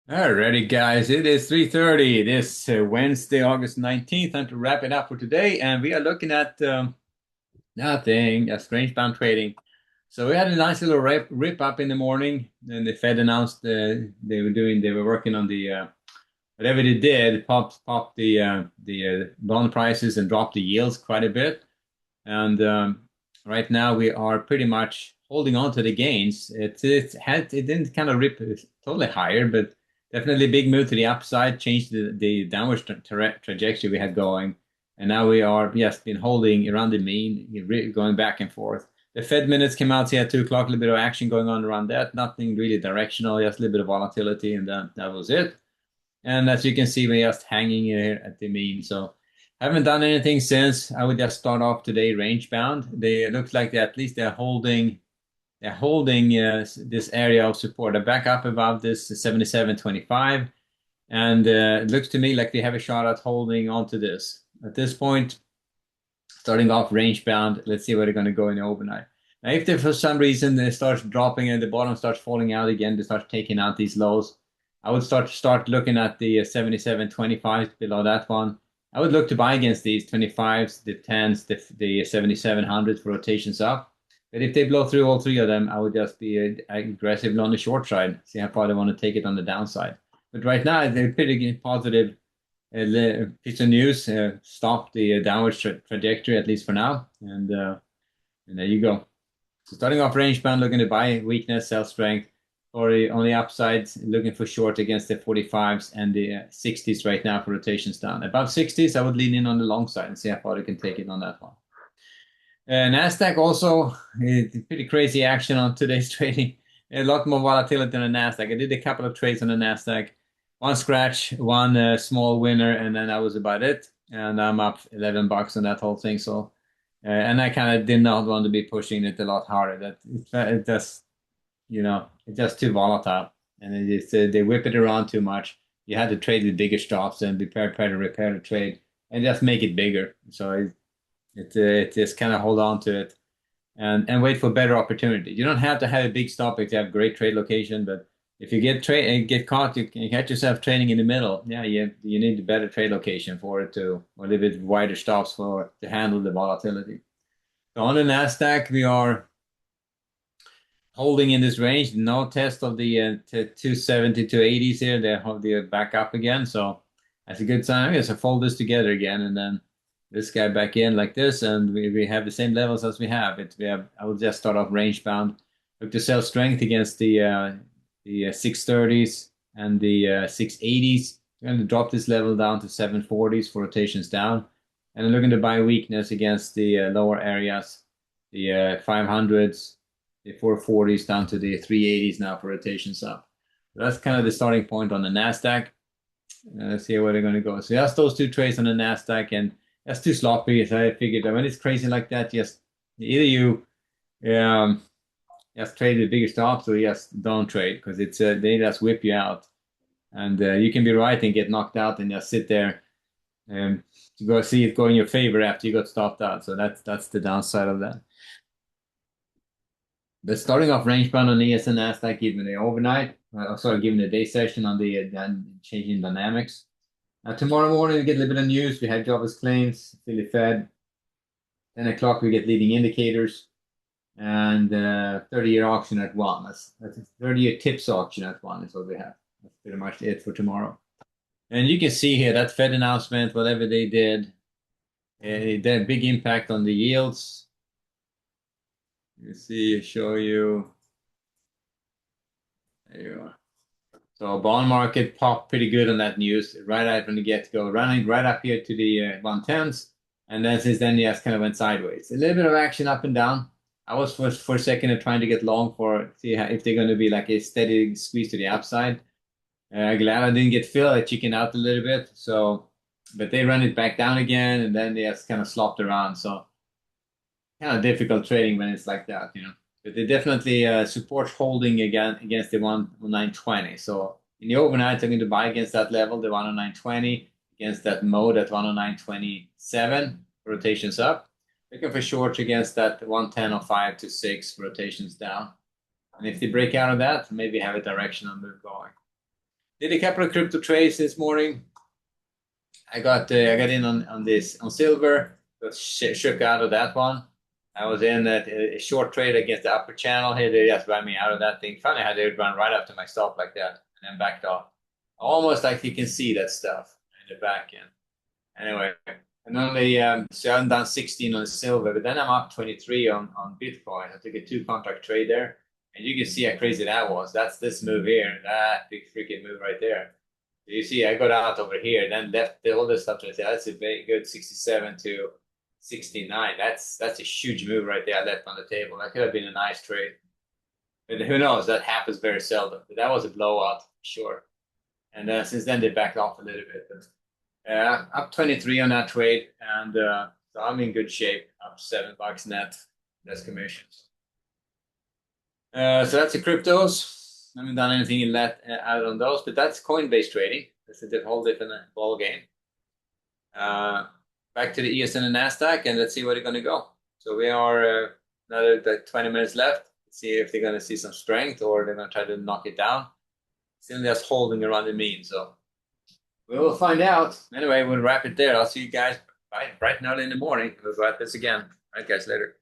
Alrighty, guys, it is 3:30 this Wednesday, August 19th. Time to wrap it up for today, and we are looking at nothing, strange bound trading. So we had a nice little rip up in the morning, and the Fed announced they were working on the whatever they did, popped the bond prices and dropped the yields quite a bit. And right now we are pretty much holding on to the gains. It didn't kind of rip totally higher, but definitely a big move to the upside, changed the downward trajectory we had going. And now we are, yes, been holding around the mean, going back and forth. The Fed minutes came out here at 2 o'clock, a little bit of action going on around that. Nothing really directional, just a little bit of volatility, and that was it. And as you can see, we're just hanging here at the mean. So haven't done anything since. I would just start off today range bound. They look like they at least they're holding this area of support. They're back up above this 77.25, and it looks to me like they have a shot at holding onto this. At this point, starting off range bound, let's see where they're going to go in the overnight. Now, if they for some reason they start dropping and the bottom starts falling out again, they start taking out these lows, I would start looking at the 77.25 below that one. I would look to buy against these 25s, the 10s, the 7700s for rotations up. But if they blow through all three of them, I would just be aggressive on the short side, see how far they want to take it on the downside. But right now, they're pretty positive piece of news stopped the downward trajectory, at least for now. And there you go. So starting off range bound, looking to buy weakness, sell strength. Or on the upside, looking for short against the 45s and the 60s right now for rotations down. Above 60s, I would lean in on the long side and see how far they can take it on that one. Nasdaq also, pretty crazy action on today's trading. A lot more volatility on the Nasdaq. I did a couple of trades on the Nasdaq. One scratch, one small winner, and then that was about it. And I'm up $11 on that whole thing. So, and I kind of did not want to be pushing it a lot harder. It just, it's just too volatile, and they whip it around too much. You had to trade with bigger stops and be prepared to repair the trade and just make it bigger. So it just kind of hold on to it and wait for better opportunity. You don't have to have a big stop if you have great trade location, but if you get caught, you can catch yourself trading in the middle. Yeah, you need a better trade location for it to, or a little bit wider stops to handle the volatility. So on the Nasdaq, we are holding in this range. No test of the 270 to 80s here. They're back up again, so that's a good sign. I guess I fold this together again, and then this guy back in like this, and we have the same levels as we have. I will just start off range bound. Look to sell strength against the 630s and the 680s. I'm going to drop this level down to 740s for rotations down, and I'm looking to buy weakness against the lower areas, the 500s, the 440s down to the 380s now for rotations up. So that's kind of the starting point on the Nasdaq. Let's see where they're going to go. So that's those two trades on the Nasdaq, and that's too sloppy. So I figured that when it's crazy like that, just either you just trade with bigger stops or just don't trade, because they just whip you out, and you can be right and get knocked out and just sit there and to go see it go in your favor after you got stopped out. So that's the downside of that. But starting off range bound on ES and Nasdaq, given the overnight, given the day session on the changing dynamics. Tomorrow morning, we get a little bit of news. We had jobless claims, Philly Fed. 10 o'clock, we get leading indicators. And 30-year auction at 1. That's a 30-year tips auction at 1 is what we have. That's pretty much it for tomorrow. And you can see here that Fed announcement, whatever they did, it had a big impact on the yields. You see, show you. There you are. So bond market popped pretty good on that news right out from the get-go, running right up here to the 110s, and then since then, yes, kind of went sideways. A little bit of action up and down. I was for a second trying to get long see if they're going to be like a steady squeeze to the upside. Glad I didn't get filled. I chickened out a little bit. So, but they ran it back down again, and then they just kind of slopped around. So kind of difficult trading when it's like that. But they definitely support holding again against the 109.20. So in the overnight, I'm going to buy against that level, the 109.20, against that mode at 109.27, rotations up. Looking for shorts against that 110.05 to 6, rotations down. And if they break out of that, maybe have a directional move going. Did a couple of crypto trades this morning. I got in on this on silver, got shook out of that one. I was in a short trade against the upper channel here. They just ran me out of that thing. Funny how they run right up to my stop like that and then backed off. Almost like you can see that stuff in the back end. Anyway, and only so I'm down 16 on silver, but then I'm up 23 on Bitcoin. I took a 2 contract trade there, and you can see how crazy that was. That's this move here, that big freaking move right there. So you see, I got out over here, then left all this stuff right there. That's a very good 67 to 69. That's a huge move right there I left on the table. That could have been a nice trade. But who knows? That happens very seldom. But that was a blowout, sure. And since then they backed off a little bit. But up 23 on that trade, and so I'm in good shape. Up $7 net. That's commissions. So that's the cryptos. I haven't done anything in that out on those, but that's Coinbase trading. That's a whole different ball game. Back to the ES and the Nasdaq, and let's see where they're going to go. So we are another 20 minutes left. Let's see if they're going to see some strength or they're going to try to knock it down. Still just holding around the mean, so we will find out. Anyway, we'll wrap it there. I'll see you guys bright and early in the morning. We'll wrap this again. All right, guys, later.